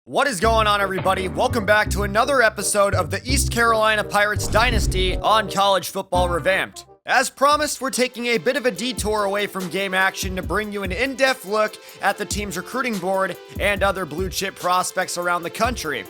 What is going on, everybody? Welcome back to another episode of the East Carolina Pirates Dynasty on College Football Revamped. As promised, we're taking a bit of a detour away from game action to bring you an in-depth look at the team's recruiting board and other blue-chip prospects around the country.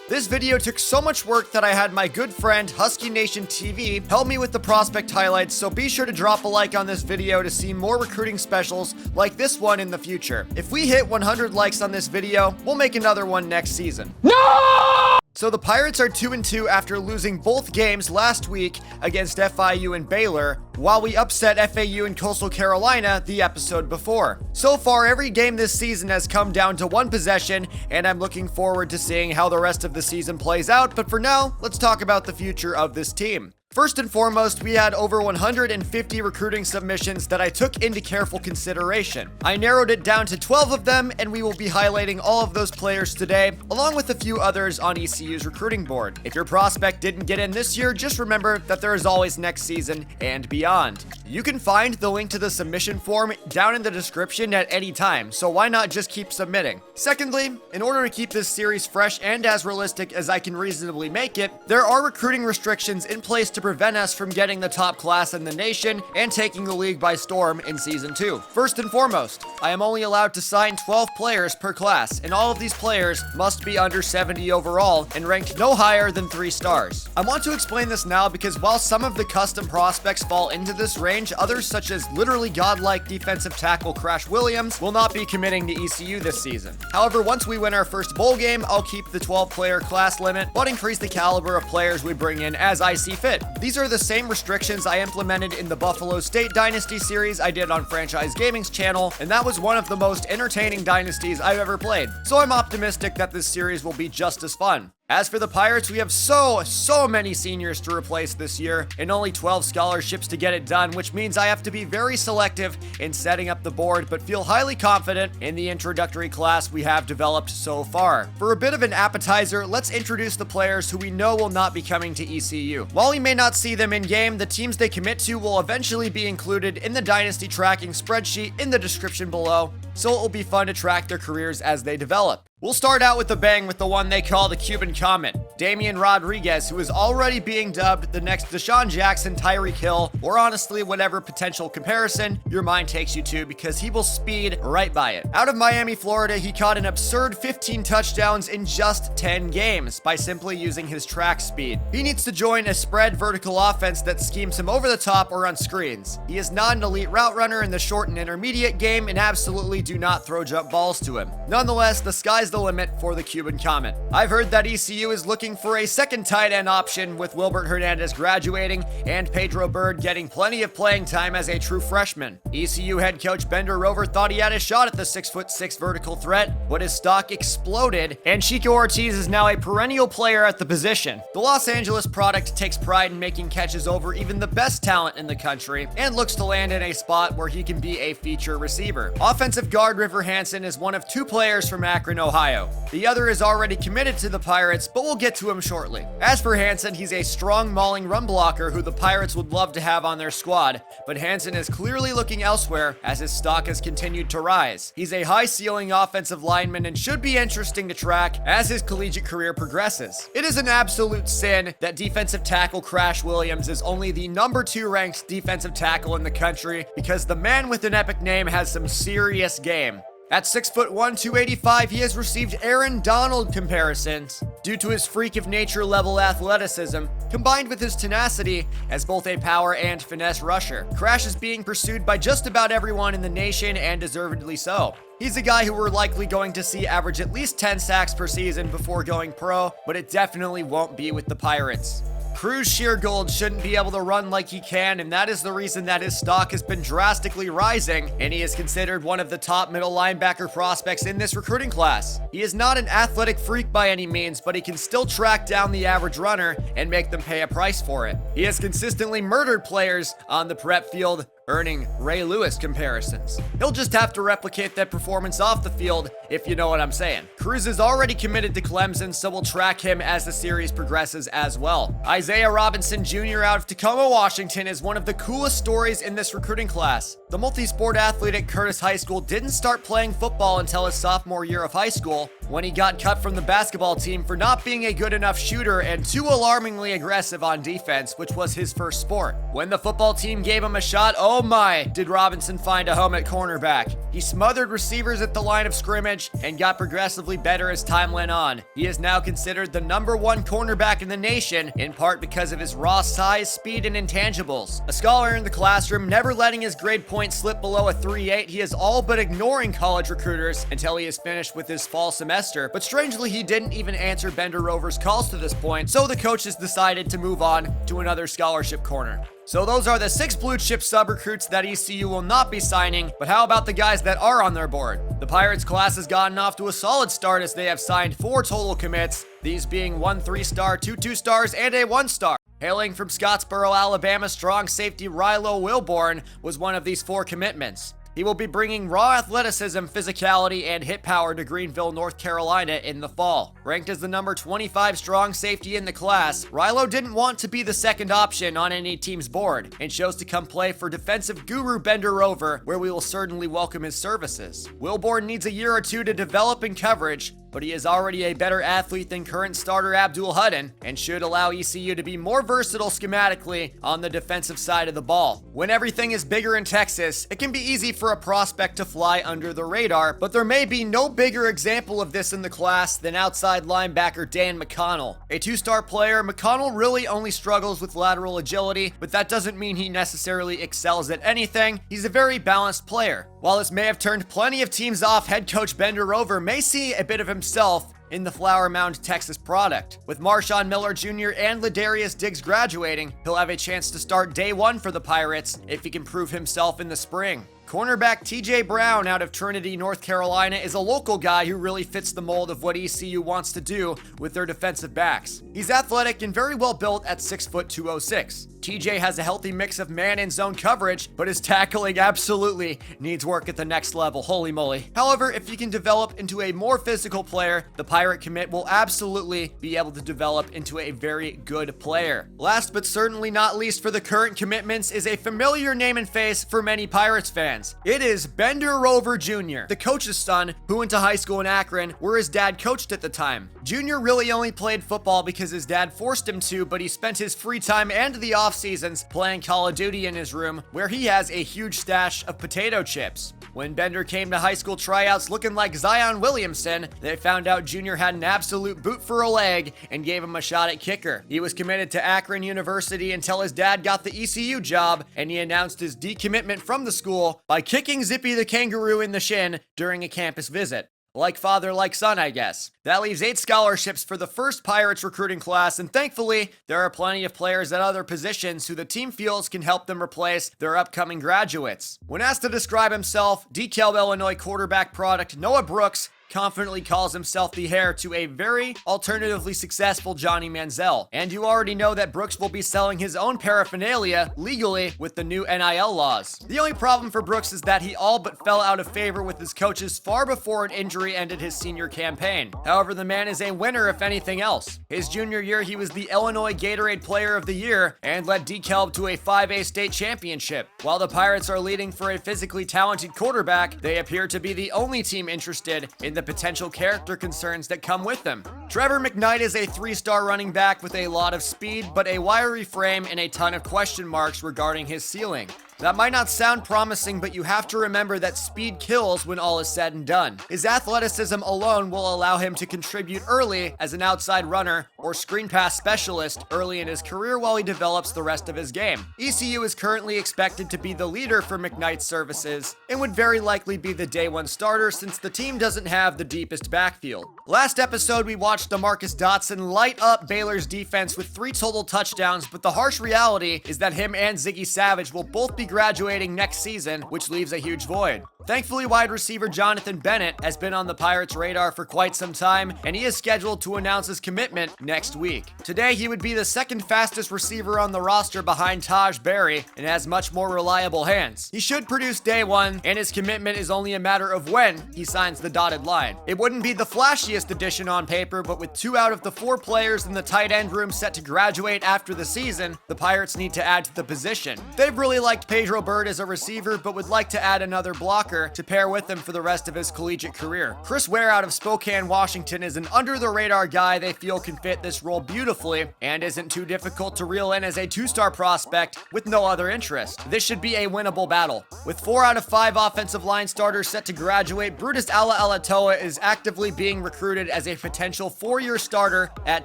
This video took so much work that I had my good friend Husky Nation TV help me with the prospect highlights, so be sure to drop a like on this video to see more recruiting specials like this one in the future. If we hit 100 likes on this video, we'll make another one next season. No! So the Pirates are 2-2 after losing both games last week against FIU and Baylor, while we upset FAU and Coastal Carolina the episode before. So far, every game this season has come down to one possession, and I'm looking forward to seeing how the rest of the season plays out, but for now, let's talk about the future of this team. First and foremost, we had over 150 recruiting submissions that I took into careful consideration. I narrowed it down to 12 of them, and we will be highlighting all of those players today, along with a few others on ECU's recruiting board. If your prospect didn't get in this year, just remember that there is always next season and beyond. You can find the link to the submission form down in the description at any time, so why not just keep submitting? Secondly, in order to keep this series fresh and as realistic as I can reasonably make it, there are recruiting restrictions in place to prevent us from getting the top class in the nation and taking the league by storm in Season 2. First and foremost, I am only allowed to sign 12 players per class, and all of these players must be under 70 overall and ranked no higher than 3 stars. I want to explain this now because while some of the custom prospects fall into this range, others such as literally godlike defensive tackle Crash Williams will not be committing to ECU this season. However, once we win our first bowl game, I'll keep the 12-player class limit, but increase the caliber of players we bring in as I see fit. These are the same restrictions I implemented in the Buffalo State Dynasty series I did on Franchise Gaming's channel, and that was one of the most entertaining dynasties I've ever played. So I'm optimistic that this series will be just as fun. As for the Pirates, we have so many seniors to replace this year, and only 12 scholarships to get it done, which means I have to be very selective in setting up the board, but feel highly confident in the introductory class we have developed so far. For a bit of an appetizer, let's introduce the players who we know will not be coming to ECU. While we may not see them in-game, the teams they commit to will eventually be included in the Dynasty tracking spreadsheet in the description below, so it will be fun to track their careers as they develop. We'll start out with a bang with the one they call the Cuban Comet, Damian Rodriguez, who is already being dubbed the next Deshaun Jackson, Tyreek Hill, or honestly whatever potential comparison your mind takes you to, because he will speed right by it. Out of Miami, Florida, he caught an absurd 15 touchdowns in just 10 games by simply using his track speed. He needs to join a spread vertical offense that schemes him over the top or on screens. He is not an elite route runner in the short and intermediate game, and absolutely do not throw jump balls to him. Nonetheless, the sky's the limit for the Cuban Comet. I've heard that ECU is looking for a second tight end option, with Wilbert Hernandez graduating and Pedro Bird getting plenty of playing time as a true freshman. ECU head coach Bender Rover thought he had a shot at the 6'6" vertical threat, but his stock exploded, and Chico Ortiz is now a perennial player at the position. The Los Angeles product takes pride in making catches over even the best talent in the country, and looks to land in a spot where he can be a feature receiver. Offensive guard River Hansen is one of 2 players from Akron, Ohio. The other is already committed to the Pirates, but we'll get to him shortly. As for Hansen, he's a strong mauling run blocker who the Pirates would love to have on their squad, but Hansen is clearly looking elsewhere as his stock has continued to rise. He's a high-ceiling offensive lineman and should be interesting to track as his collegiate career progresses. It is an absolute sin that defensive tackle Crash Williams is only the number 2 ranked defensive tackle in the country, because the man with an epic name has some serious game. At 6'1", 285, he has received Aaron Donald comparisons due to his freak of nature level athleticism, combined with his tenacity as both a power and finesse rusher. Crash is being pursued by just about everyone in the nation, and deservedly so. He's a guy who we're likely going to see average at least 10 sacks per season before going pro, but it definitely won't be with the Pirates. Cruz Sheargold shouldn't be able to run like he can, and that is the reason that his stock has been drastically rising, and he is considered one of the top middle linebacker prospects in this recruiting class. He is not an athletic freak by any means, but he can still track down the average runner and make them pay a price for it. He has consistently murdered players on the prep field, earning Ray Lewis comparisons. He'll just have to replicate that performance off the field, if you know what I'm saying. Cruz is already committed to Clemson, so we'll track him as the series progresses as well. Isaiah Robinson Jr. out of Tacoma, Washington is one of the coolest stories in this recruiting class. The multi-sport athlete at Curtis High School didn't start playing football until his sophomore year of high school, when he got cut from the basketball team for not being a good enough shooter and too alarmingly aggressive on defense, which was his first sport. When the football team gave him a shot, oh my, did Robinson find a home at cornerback. He smothered receivers at the line of scrimmage and got progressively better as time went on. He is now considered the #1 cornerback in the nation, in part because of his raw size, speed, and intangibles. A scholar in the classroom, never letting his grade point slip below a 3.8, he is all but ignoring college recruiters until he is finished with his fall semester, but strangely he didn't even answer Bender Rover's calls to this point, so the coaches decided to move on to another scholarship corner. So those are the 6 blue chip sub recruits that ECU will not be signing, but how about the guys that are on their board? The Pirates class has gotten off to a solid start as they have signed 4 total commits, these being 1 3-star, 2 2-stars, and a 1-star. Hailing from Scottsboro, Alabama, strong safety Rilo Wilborn was one of these 4 commitments. He will be bringing raw athleticism, physicality, and hit power to Greenville, North Carolina in the fall. Ranked as the number 25 strong safety in the class, Rilo didn't want to be the second option on any team's board and chose to come play for defensive guru Bender Rover, where we will certainly welcome his services. Wilborn needs a year or 2 to develop in coverage, but he is already a better athlete than current starter Abdul Hudden and should allow ECU to be more versatile schematically on the defensive side of the ball. When everything is bigger in Texas, it can be easy for a prospect to fly under the radar, but there may be no bigger example of this in the class than outside linebacker Dan McConnell. A 2-star player, McConnell really only struggles with lateral agility, but that doesn't mean he necessarily excels at anything. He's a very balanced player. While this may have turned plenty of teams off, head coach Bender Rover may see a bit of himself in the Flower Mound, Texas product. With Marshawn Miller Jr. and Ladarius Diggs graduating, he'll have a chance to start day 1 for the Pirates if he can prove himself in the spring. Cornerback TJ Brown out of Trinity, North Carolina is a local guy who really fits the mold of what ECU wants to do with their defensive backs. He's athletic and very well built at 6'2", 206. TJ has a healthy mix of man and zone coverage, but his tackling absolutely needs work at the next level, holy moly. However, if he can develop into a more physical player, the Pirate commit will absolutely be able to develop into a very good player. Last but certainly not least for the current commitments is a familiar name and face for many Pirates fans. It is Bender Rover Jr., the coach's son, who went to high school in Akron, where his dad coached at the time. Jr. really only played football because his dad forced him to, but he spent his free time and the off seasons playing Call of Duty in his room, where he has a huge stash of potato chips. When Bender came to high school tryouts looking like Zion Williamson, they found out Jr. had an absolute boot for a leg and gave him a shot at kicker. He was committed to Akron University until his dad got the ECU job, and he announced his decommitment from the school by kicking Zippy the kangaroo in the shin during a campus visit. Like father, like son, I guess. That leaves 8 scholarships for the first Pirates recruiting class, and thankfully, there are plenty of players at other positions who the team feels can help them replace their upcoming graduates. When asked to describe himself, DeKalb, Illinois quarterback product Noah Brooks confidently calls himself the heir to a very alternatively successful Johnny Manziel. And you already know that Brooks will be selling his own paraphernalia legally with the new NIL laws. The only problem for Brooks is that he all but fell out of favor with his coaches far before an injury ended his senior campaign. However, the man is a winner if anything else. His junior year, he was the Illinois Gatorade Player of the Year and led DeKalb to a 5A state championship. While the Pirates are leading for a physically talented quarterback, they appear to be the only team interested in the potential character concerns that come with them. Trevor McKnight is a 3-star running back with a lot of speed, but a wiry frame and a ton of question marks regarding his ceiling. That might not sound promising, but you have to remember that speed kills when all is said and done. His athleticism alone will allow him to contribute early as an outside runner or screen pass specialist early in his career while he develops the rest of his game. ECU is currently expected to be the leader for McKnight's services and would very likely be the day 1 starter since the team doesn't have the deepest backfield. Last episode, we watched DeMarcus Dotson light up Baylor's defense with 3 total touchdowns, but the harsh reality is that him and Ziggy Savage will both be graduating next season, which leaves a huge void. Thankfully, wide receiver Jonathan Bennett has been on the Pirates' radar for quite some time, and he is scheduled to announce his commitment next week. Today, he would be the second fastest receiver on the roster behind Taj Berry and has much more reliable hands. He should produce day 1, and his commitment is only a matter of when he signs the dotted line. It wouldn't be the flashiest addition on paper, but with 2 out of the 4 players in the tight end room set to graduate after the season, the Pirates need to add to the position. They've really liked Pedro Bird as a receiver, but would like to add another blocker blocker to pair with him for the rest of his collegiate career. Chris Ware out of Spokane, Washington is an under-the-radar guy they feel can fit this role beautifully and isn't too difficult to reel in as a 2-star prospect with no other interest. This should be a winnable battle. With 4 out of 5 offensive line starters set to graduate, Brutus Ala-Alatoa is actively being recruited as a potential 4-year starter at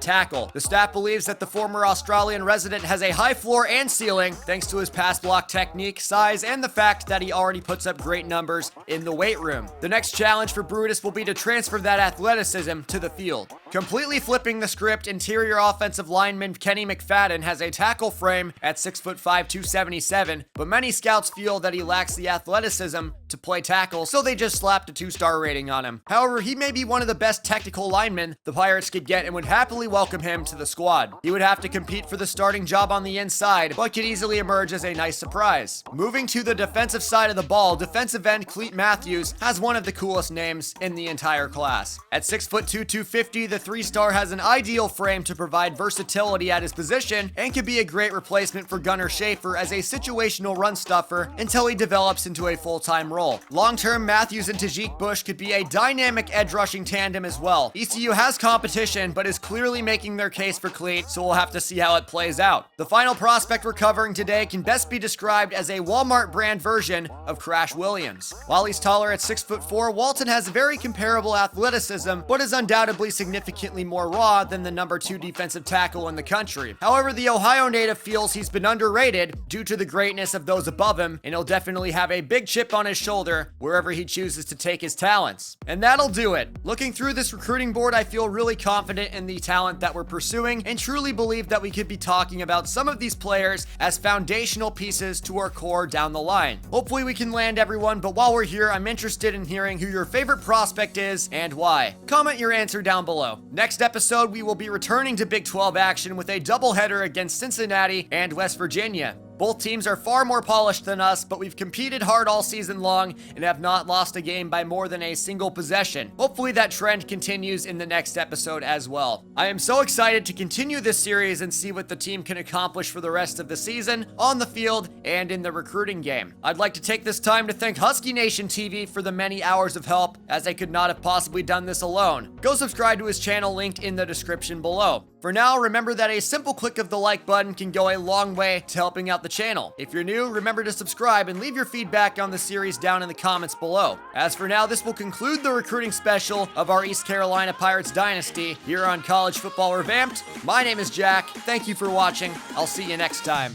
tackle. The staff believes that the former Australian resident has a high floor and ceiling thanks to his pass block technique, size, and the fact that he already puts up great numbers in the weight room. The next challenge for Brutus will be to transfer that athleticism to the field. Completely flipping the script, interior offensive lineman Kenny McFadden has a tackle frame at 6'5", 277, but many scouts feel that he lacks the athleticism to play tackle, so they just slapped a 2-star rating on him. However, he may be one of the best technical linemen the Pirates could get and would happily welcome him to the squad. He would have to compete for the starting job on the inside, but could easily emerge as a nice surprise. Moving to the defensive side of the ball, defensive end Cleet Matthews has one of the coolest names in the entire class. At 6'2", 250, the 3-star has an ideal frame to provide versatility at his position and could be a great replacement for Gunnar Schaefer as a situational run stuffer until he develops into a full-time role. Long-term, Matthews and Tajik Bush could be a dynamic edge-rushing tandem as well. ECU has competition, but is clearly making their case for Cleet, so we'll have to see how it plays out. The final prospect we're covering today can best be described as a Walmart brand version of Crash Williams. While he's taller at 6'4", Walton has very comparable athleticism, but is undoubtedly significantly more raw than the number 2 defensive tackle in the country. However, the Ohio native feels he's been underrated due to the greatness of those above him, and he'll definitely have a big chip on his shoulder wherever he chooses to take his talents. And that'll do it. Looking through this recruiting board, I feel really confident in the talent that we're pursuing and truly believe that we could be talking about some of these players as foundational pieces to our core down the line. Hopefully we can land everyone, but while we're here, I'm interested in hearing who your favorite prospect is and why. Comment your answer down below. Next episode, we will be returning to Big 12 action with a doubleheader against Cincinnati and West Virginia. Both teams are far more polished than us, but we've competed hard all season long and have not lost a game by more than a single possession. Hopefully that trend continues in the next episode as well. I am so excited to continue this series and see what the team can accomplish for the rest of the season, on the field, and in the recruiting game. I'd like to take this time to thank Husky Nation TV for the many hours of help, as I could not have possibly done this alone. Go subscribe to his channel linked in the description below. For now, remember that a simple click of the like button can go a long way to helping out the channel. If you're new, remember to subscribe and leave your feedback on the series down in the comments below. As for now, this will conclude the recruiting special of our East Carolina Pirates Dynasty here on College Football Revamped. My name is Jack. Thank you for watching. I'll see you next time.